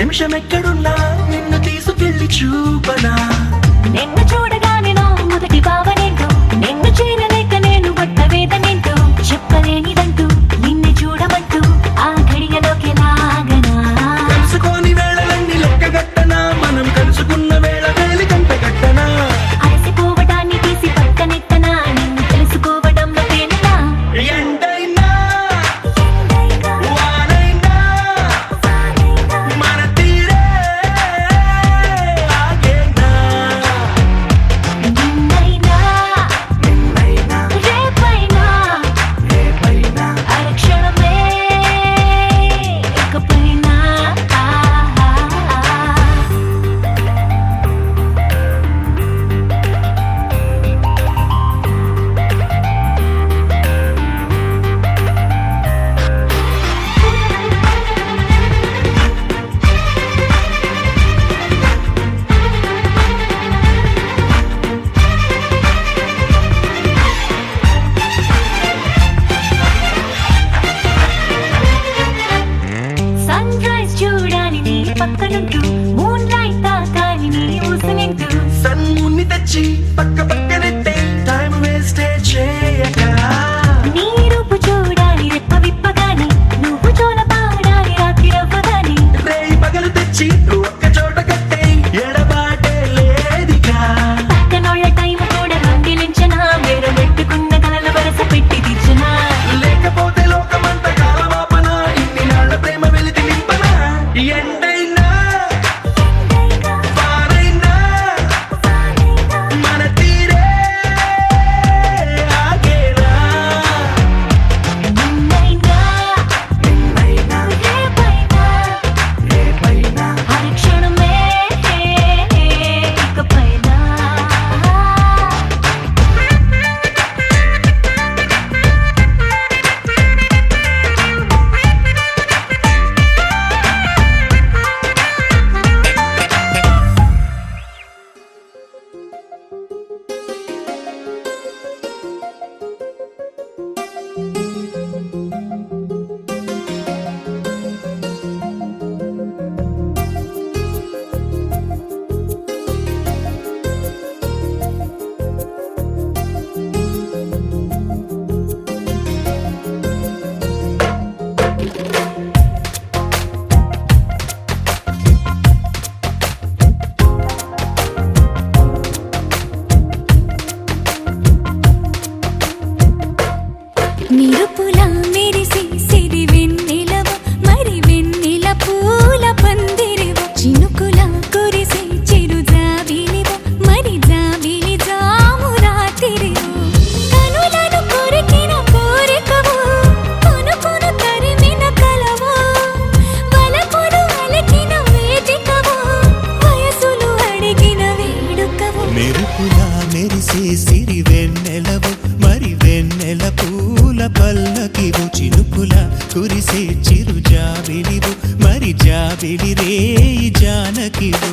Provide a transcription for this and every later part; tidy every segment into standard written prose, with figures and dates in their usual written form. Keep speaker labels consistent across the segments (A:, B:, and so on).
A: నిమిషమెక్కడున్నా నిన్ను తీసుకెళ్ళి చూపనా
B: నిన్ను చూడగానే నా మొదటి భావనేంటో నిన్ను చేరలేక నేను పడ్డ వేదనేంటో చెప్పలేనిదంటూ నిన్ను చూడమంటూ ఆ ఘడియలోకి లాగనా
A: తెలుసుకోని వేళలన్నీ లెక్కగట్టనా మనం కలుసుకున్న వేళ వేలి కంట గట్టనా
B: అలసిపోవడాన్ని తీసి పక్కనెట్టనా నిన్ను తెలుసుకోవడంలో తేలినా
A: ఎండైనా వానైనా మన తీరే ఆగేనా
B: నిన్నైనా రేపైనా అరక్షణమే ఇకపైనా సన్ రైజ్ చూడాలి నీ పక్కనుంటూ మూన్ లైట్ తాకాలి నీ ఊసనింటూ
A: సన్ముని తెచ్చి పక్క పక్కనెట్టే టైం వేస్ట్ చేయక
B: నీ రూపు చూడాలి రెప్ప విప్పగాని నువ్వు చోల పాడాలి రాత్రి రవ్వగాని
A: రేయి పగలు తెచ్చి ఒక్క చోట కట్టే ఎడబాటే లేదిగా
B: పక్కనోళ్ళ టైం కూడా రంగిలించనా వేరు పెట్టుకున్న కలల వరస పెట్టి తీర్చనా
A: లేకపోతే లోకమంత కాలమాపన ఇన్ని నాళ్ళ ప్రేమ వెలితి నింపనా ఎండైనా వానైనా మన తీరే ఆగేనా
B: నిన్నైనా రేపైనా అరక్షణమే ఇకపైనా నిరుపులా మెరిసి సిరి వెన్నెలవు మరి వెన్నెల పూల పందిరివు చినుకులా కురిసి చిరు జాబిలివు మరి జాబిలి జాము రాత్రివు కనులను కొరికిన కోరికవు కొనుకొను తరిమిన కలవు వలపులు అలికిన వేదికవు వయసులు అడిగిన వేడుకవు
C: మెరుపులా మెరిసే సిరి వెన్నెలవు మరి వెన్నెల పూల పల్లకివు చినుకుల కురిసే చిరు జాబిలివు మరి జాబిలి రేయి జానకివు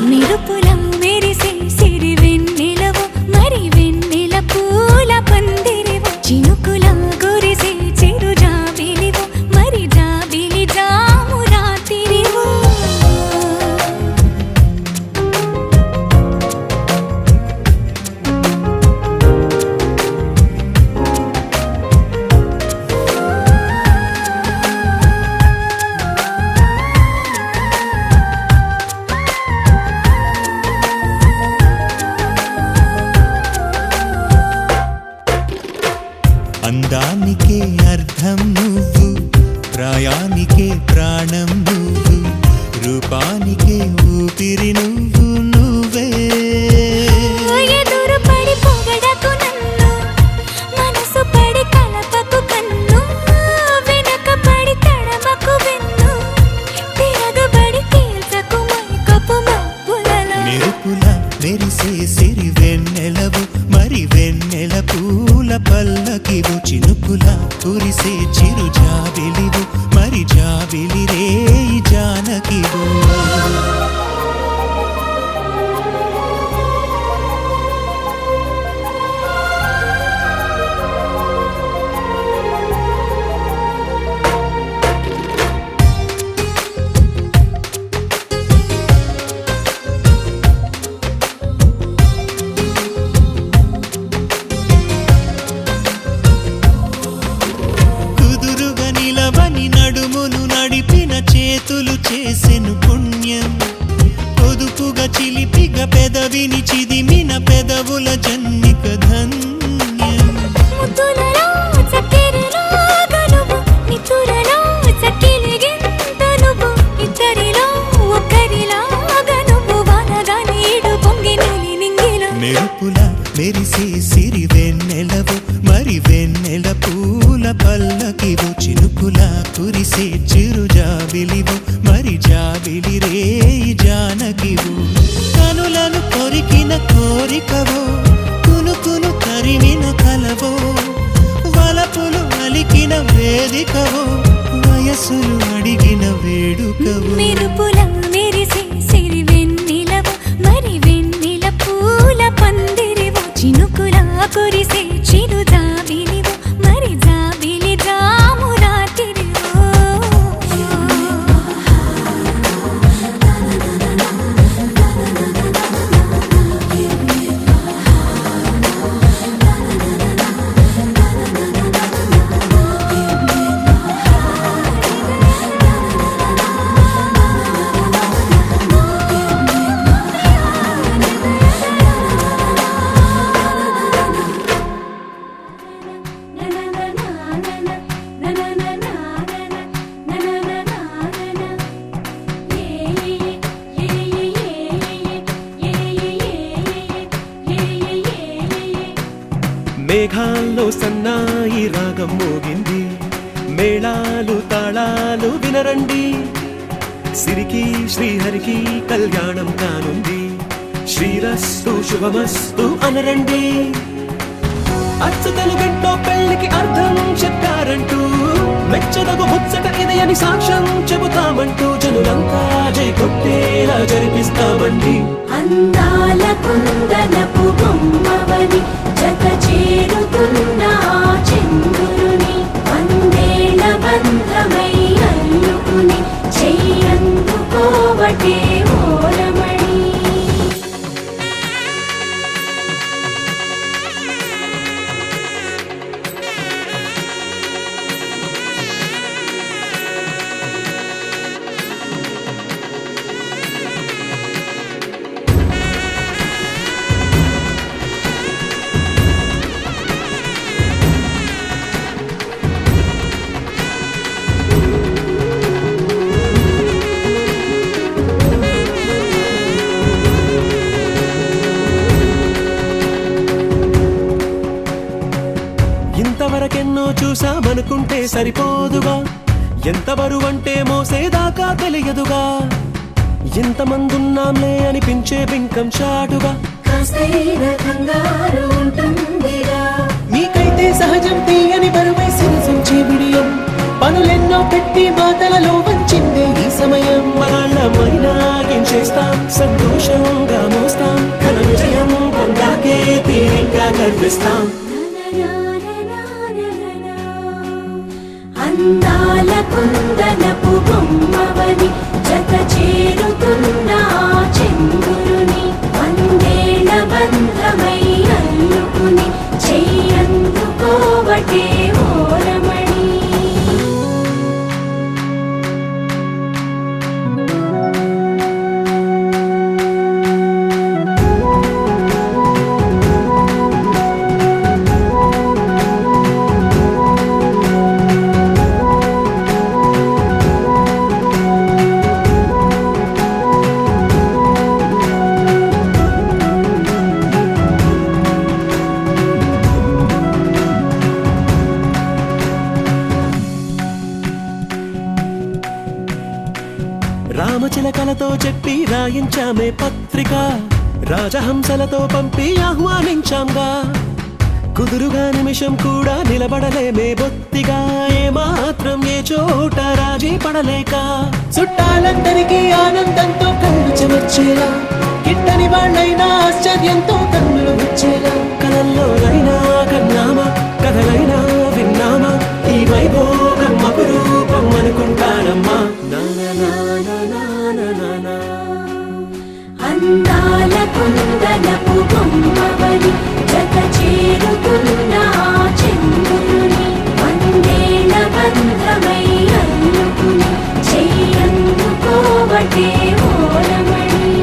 B: నిరుపులా మెరిసే సిరి వెన్నెలవు మరి వెన్నెల పూల పందిరివు చినుకులా కురిసే చిరు జాబిలివు మరి జాబిలి జాము రాత్రివు
C: అందానికే అర్థం నువ్వు ప్రాయానికే ప్రాణం నువ్వు రూపానికే ఊపిరి నువ్వు నువ్వే
B: ఎదురు పడి పొగడకు నన్ను మనసు పడి కలపకు కన్ను వెనక పడి తడమకు వెన్ను తిరగబడి తేల్చకు మైకపు మబ్బులలో
C: మెరుపుల మెరిసే సిరి వెన్నెలవు మరి వెన్నెల పూల పల్లకివు చినుకుల కురిసే చిరు జాబిలివు మరి జాబిలి రేయి జానకివు కుదురుగా నిలవని నడుమును నడిపిన చేతులు చేసెను పుణ్యం పొదుపుగా చిలిపిగా పెదవిని చిదిమిన పెదవుల జన్మిక ధన్యం
B: ముద్దులలో చక్కెరలో గనువు నితురలో చక్కిలిగింత నువ్వు ఇద్దరిలో ఒక్కరిలా గనువు వానగా నీడు పొంగి నీలి నింగిలో
C: మెరుపుల మెరిసే సిరి వెన్నెలవు మరి వెన్నెల పూల పల్లకివు చినుకుల కురిసే చిరు జాబిలివు మరి జాబిలి రేయి జానకివు కనులను కొరికిన కోరికవో కునుకును తరిమిన కలవో వలపులు అలికిన వేదికవో వయసులు అడిగిన వేడుకవో
B: మెరుపుల మెరిసే సిరి వెన్నెలవు మరి వెన్నెల పూల పందిరివు చినుకుల కురిసే చిరు జాబిలివు మరి జాబిలి జాము రాత్రివో
A: మేఘాల్లో సన్నాయి రాగం మోగింది మేళాలు తాళాలు వినరండి సిరికి శ్రీహరికి కళ్యాణం కానుంది శ్రీరస్తు శుభమస్తు అనరండి అచ్చు తెలుగింటో పెళ్లికి అర్థం చెప్పారంటూ మెచ్చదగు ముచ్చట ఇది అని సాక్ష్యం చెబుతామంటూ జనులంతా జై కొట్టేలా జరిపిస్తామండి
B: అందాల కుందనపు బొమ్మవని జత చేరుతున్న చంద్రుని వందేళ్ల బంధమై అల్లుకుని చెయ్యందుకోవటే ఓరమణి
A: ఇంతవరకెన్నో చూసామనుకుంటే సరిపోదుగా ఎంత బరువంటే మోసేదాకా తెలియదుగా ఇంతమందున్నాంలే అనిపించే బింకం చాటుగా
B: కాస్తైన కంగారు ఉంటుందిరా
A: మీకైతే సహజం తీయని బరువై సిరిసించే బిడియం పనులెన్నో పెట్టి మాటలలో వంచిందే ఈ సమయం వాళ్ళమైనా ఏం చేస్తాం సంతోషంగా మోస్తాం ఘన విజయం పొందాకే తీరిగ్గా కనిపిస్తాం
B: అందాల కుందనపు బొమ్మవని జత చేరుతున్న చంద్రుని వందేళ్ల బంధమై అల్లుకుని చెయ్యందుకోవటే ఓరమణి
A: రామచిలకలతో చెప్పి రాయించామే పత్రిక రాజహంసలతో పంపి ఆహ్వానించాంగా కుదురుగా నిమిషం కూడా నిలబడలేమే బొత్తిగా ఏమాత్రం ఏ చోట రాజీ పడలేక చుట్టాలందరికీ ఆనందంతో కళ్ళు చెమర్చేలా గిట్టని వాళ్ళైనా ఆశ్చర్యంతో కన్నులు వచ్చేలా కలల్లోనైనా కన్నామా కథలైనా విన్నామా ఈ వైభోగం అపురూపం అనుకుంటానమ్మా
B: అందాల కుందనపు బొమ్మవని జత చేరుకున్న చంద్రుని వందేల బంధమై అల్లుకుని చెయ్యందుకోవటే ఓలమణి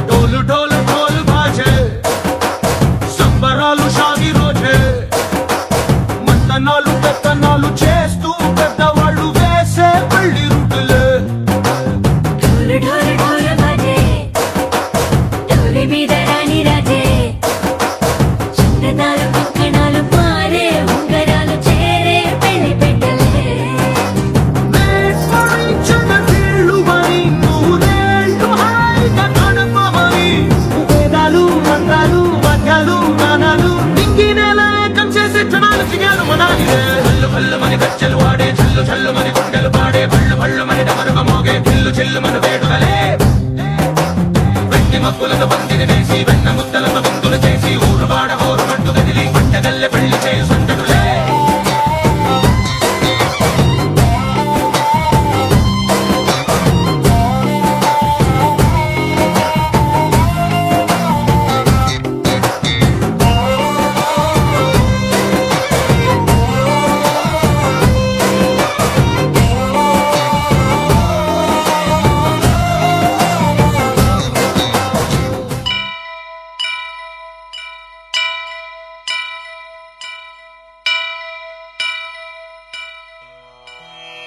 A: డోలు డోలు డోలు బాజే సంబరాలు షాది రోజే మంతనాలు పెత్తనాలు చేస్తూ పెద్దవాళ్ళు వేసే పళ్ళి రూటులే
B: ఢోలు ఢోలు ఢోలు బాజే ఢోలి మీద రాణి రాజే చందనాలు కంకణాలు మారే ఉంగరాలు చేరే పెళ్లి పెట్టలే
A: నీళ్ళు మరి నూరేళ్ళు హాయిగా గడపమని వేదాలు మంత్రాలు వాక్యాలు గానాలు నింగి నేల ఏకం చేసే క్షణాలు చిగాలు మనాలిలే హల్లు హల్లు మని గజ్జలు వాడే చల్లు చల్లు మని గుండెలు పాడే భళ్ళు భళ్ళు మని డమరుగ మోగే చిల్లు చిల్లు మన వేడుకలే వెండి మక్కులతో పందిరి వేసి వెన్న ముద్దలతో విందులు చేసి ఊరు వాడ హోరు మట్టు గదిలి పంటగల్లె పెళ్లి చేయి సంతడులే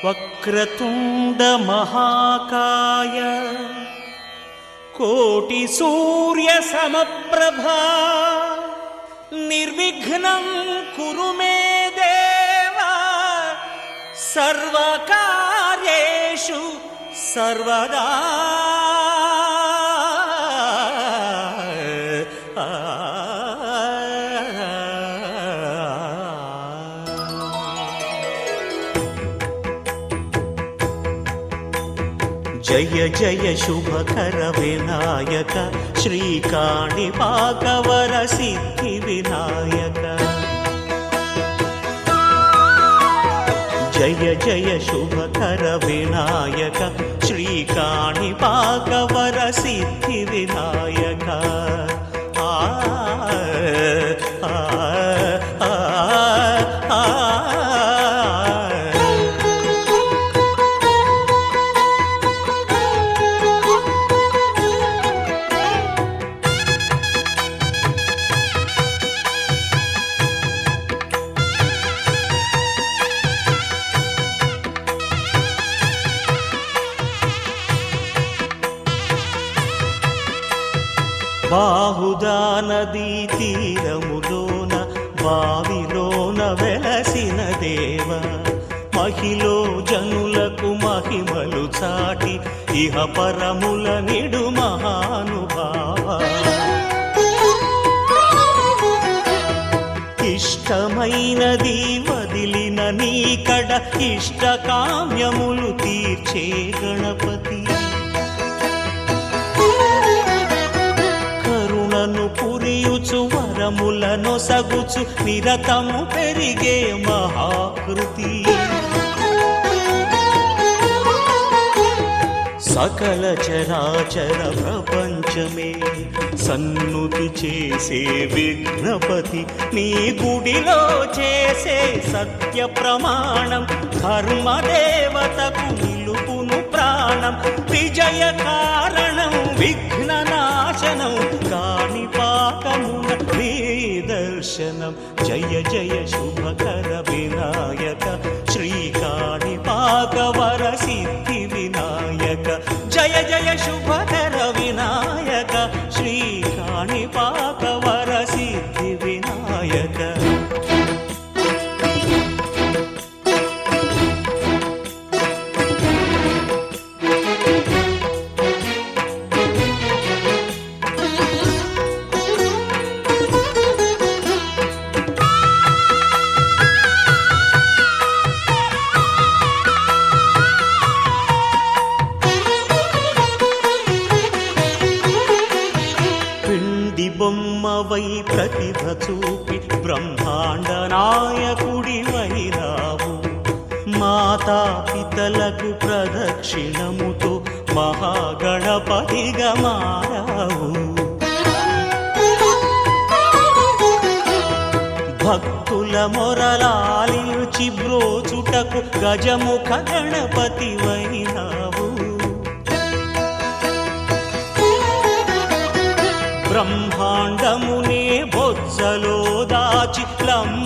C: వక్రతుండ మహాకాయ కోటి సూర్య సమప్రభా నిర్విఘ్నం కురు మే దేవా సర్వకార్యేషు సర్వదా జయ జయ శుభకర వినాయక శ్రీకాణిపాకవర సిద్ధి వినాయక జయ జయ శుభకర వినాయక శ్రీకాణిపాకవర సిద్ధి వినాయక ఆ ఆ ఆ ఆ బాహుదా నదీ తీరములోన బావిలోన వెలసిన దేవ మహిలో జనులకు మహిమలు చాటి ఇహ పరముల నిడు మహానుభావ ఇష్టమైనది వదిలిన నీకడ ఇష్ట కామ్యములు తీర్చే గణపతి పురియుచు వరములను సగుచు నిరతము పెరిగే మహాకృతి సకల చరాచర ప్రపంచమే సన్నుతి చేసే విఘ్నపతి నీ గుడిలో చేసే సత్య ప్రమాణం ధర్మదేవతకు నిలుపును ప్రాణం విజయ కారణం విఘ్న నాశనం కాణిపాకమున నీ దర్శనం జయ జయ శుభకర వినాయక శ్రీ కాణిపాక వర సిద్ధి వినాయక జయ జయ శుభకర వినాయక శ్రీ కాణిపాక వర సిద్ధి వినాయక బొమ్మవై ప్రతిభ చూపి బ్రహ్మాండ నాయకుడి వైరావు మాతా పితలకు ప్రదక్షిణముతో మహాగణపతిగా మారావు భక్తుల మొరలాలించి బ్రోచుటకు గజముఖ గణపతి వైనావు బ్రహ్మాండమునే బొజ్జలో దాచి లంబోదరుడవైనావు